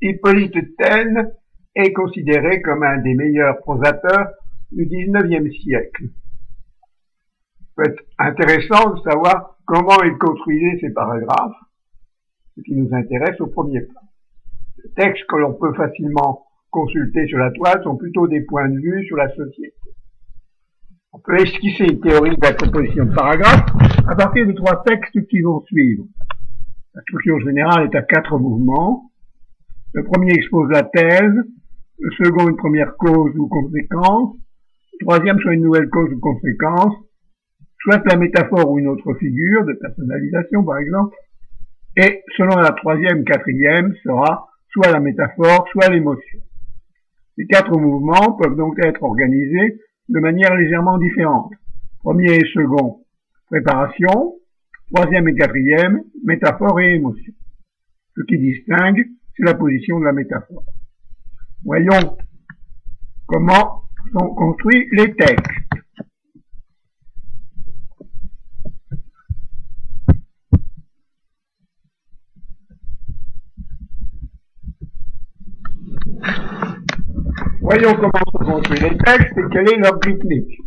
Hippolyte Taine est considéré comme un des meilleurs prosateurs du XIXe siècle. Il peut être intéressant de savoir comment il construisait ses paragraphes, ce qui nous intéresse au premier plan. Les textes que l'on peut facilement consulter sur la toile sont plutôt des points de vue sur la société. On peut esquisser une théorie de la composition de paragraphes à partir de 3 textes qui vont suivre. La structure générale est à 4 mouvements. Le premier expose la thèse, le second une première cause ou conséquence, le troisième soit une nouvelle cause ou conséquence, soit la métaphore ou une autre figure de personnalisation par exemple, et selon la troisième, quatrième sera soit la métaphore, soit l'émotion. Ces 4 mouvements peuvent donc être organisés de manière légèrement différente. Premier et second, préparation, troisième et quatrième, métaphore et émotion. Ce qui distingue, c'est la position de la métaphore. Voyons comment sont construits les textes. Voyons comment sont construits les textes et quelle est leur rythmique.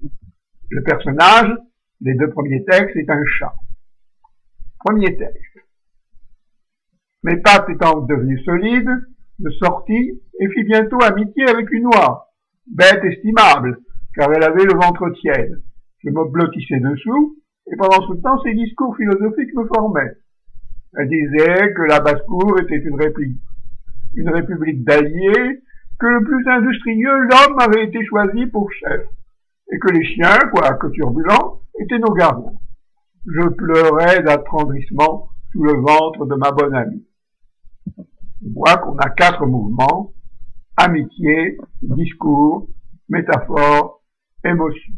Le personnage des 2 premiers textes est un chat. Premier texte. Mes pattes étant devenues solides, je sortis et fis bientôt amitié avec une oie, bête estimable, car elle avait le ventre tiède. Je me blottissais dessous, et pendant ce temps ses discours philosophiques me formaient. Elle disait que la basse-cour était une république d'alliés, que le plus industrieux, l'homme, avait été choisi pour chef, et que les chiens, quoique turbulents, étaient nos gardiens. Je pleurais d'attendrissement sous le ventre de ma bonne amie. On voit qu'on a 4 mouvements: amitié, discours, métaphore, émotion.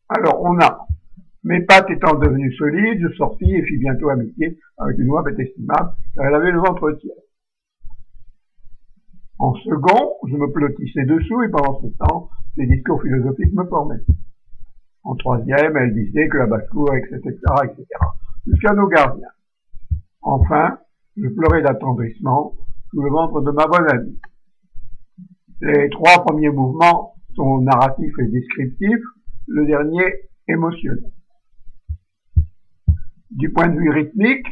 Alors, on a mes pattes étant devenues solides, je sortis et fis bientôt amitié avec une oie bête estimable, car elle avait le ventre tiède. En second, je me blottissais dessous et pendant ce temps, les discours philosophiques me formaient. En troisième, elle disait que la basse-cour, etc., jusqu'à nos gardiens. Enfin, je pleurais d'attendrissement sous le ventre de ma bonne amie. Les 3 premiers mouvements sont narratifs et descriptifs, le dernier émotionnel. Du point de vue rythmique,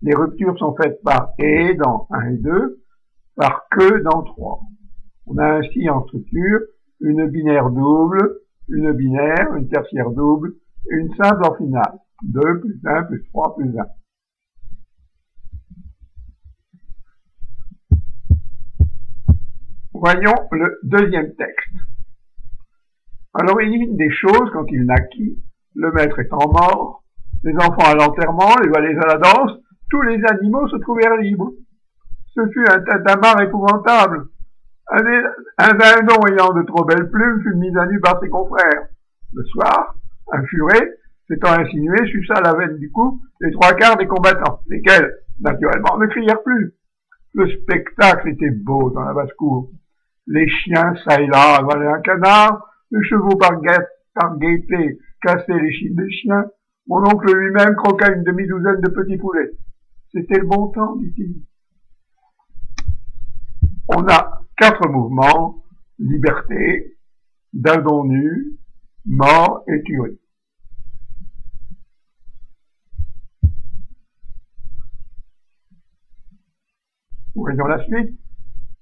les ruptures sont faites par « et » dans 1 et 2, par « que » dans 3. On a ainsi en structure une binaire double, une binaire, une tertiaire double et une simple en finale. 2 plus 1 plus 3 plus 1. Voyons le deuxième texte. À l'origine des choses, quand il naquit, le maître étant mort, les enfants à l'enterrement, les valets à la danse, tous les animaux se trouvèrent libres. Ce fut un tintamarre épouvantable. Un dindon ayant de trop belles plumes fut mis à nu par ses confrères. Le soir, un furet, s'étant insinué, suça la veine du cou les 3/4 des combattants, lesquels, naturellement, ne crièrent plus. Le spectacle était beau dans la basse-cour. Les chiens, ça et là, avalaient un canard, les chevaux par gaieté cassaient les chines des chiens, mon oncle lui-même croqua une demi-douzaine de petits poulets. C'était le bon temps, dit-il. On a 4 mouvements: liberté, dindon nu, mort et tuerie. Voyons la suite.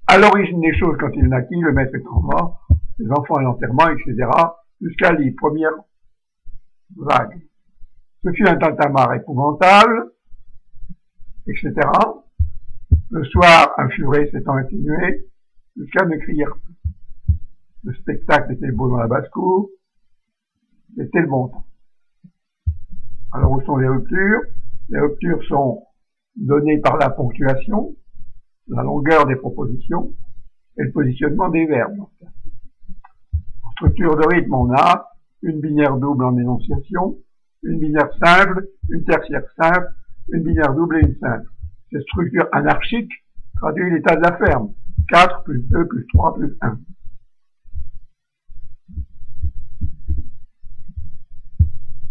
À l'origine des choses, quand il naquit, le maître étant mort, les enfants à l'enterrement, etc., jusqu'à les premières vagues. Ce fut un tintamarre épouvantable, etc. Le soir, un furet s'étant insinué, jusqu'à ne crier plus. Le spectacle était beau dans la basse-cour, c'était le bon temps. Alors, où sont les ruptures? Les ruptures sont données par la ponctuation, la longueur des propositions et le positionnement des verbes. En structure de rythme, on a une binaire double en énonciation, une binaire simple, une tertiaire simple, une binaire double et une simple. Cette structure anarchique traduit l'état de la ferme. 4 plus 2 plus 3 plus 1.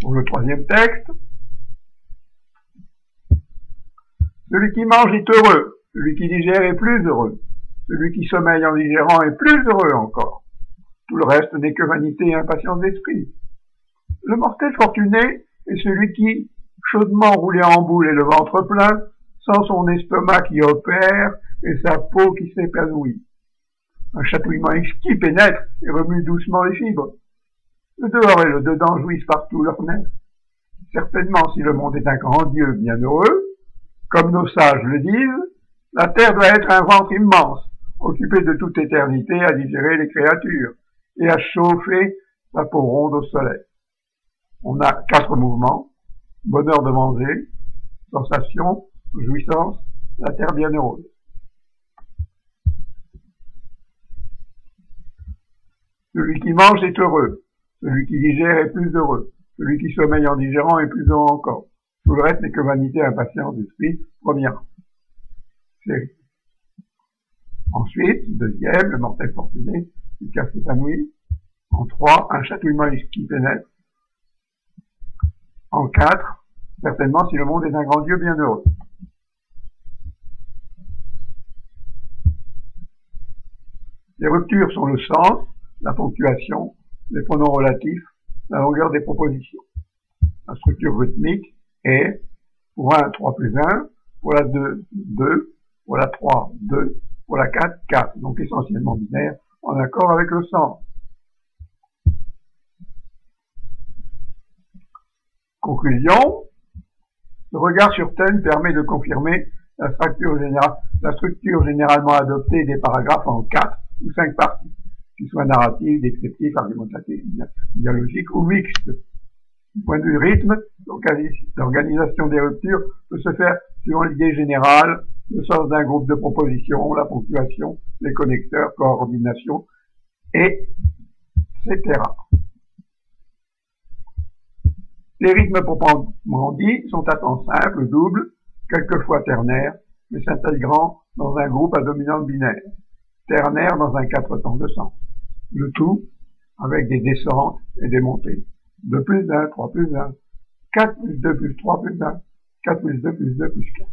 Pour le troisième texte, Celui qui mange est heureux. Celui qui digère est plus heureux. Celui qui sommeille en digérant est plus heureux encore. Tout le reste n'est que vanité et impatience d'esprit. Le mortel fortuné est celui qui, chaudement roulé en boule et le ventre plein, sent son estomac qui opère et sa peau qui s'épanouit. Un chatouillement exquis pénètre et remue doucement les fibres. Le dehors et le dedans jouissent partout leur nez. Certainement, si le monde est un grand Dieu bienheureux, comme nos sages le disent, la terre doit être un ventre immense, occupé de toute éternité à digérer les créatures et à chauffer sa peau ronde au soleil. On a 4 mouvements: bonheur de manger, sensation, jouissance, la terre bienheureuse. Celui qui mange est heureux, celui qui digère est plus heureux, celui qui sommeille en digérant est plus heureux encore. Tout le reste n'est que vanité et impatience d'esprit, première série. Ensuite, deuxième, le mortel fortuné, jusqu'à s'épanouir. En 3, un chatouillement qui pénètre. En 4, certainement si le monde est un grand Dieu bienheureux. Les ruptures sont le sens, la ponctuation, les pronoms relatifs, la longueur des propositions. La structure rythmique est pour 1, 3 plus 1, pour la 2, 2, pour la 3, 2, pour la 4, 4, donc essentiellement binaire, en accord avec le sens. Conclusion, le regard sur thème permet de confirmer la structure généralement adoptée des paragraphes en 4 ou 5 parties, qu'ils soient narratifs, descriptifs, argumentatifs, dialogiques ou mixtes. Du point de vue rythme, l'organisation des ruptures peut se faire suivant l'idée générale, le sens d'un groupe de propositions, la ponctuation, les connecteurs, coordination, etc. Les rythmes proprement dits sont à temps simple, double, quelquefois ternaire, mais s'intégrant dans un groupe à dominante binaire, ternaire dans un 4 temps de sens. Le tout avec des descentes et des montées. 2 plus 1, 3 plus 1, 4 plus 2 plus 3 plus 1, 4 plus 2 plus 2 plus 4.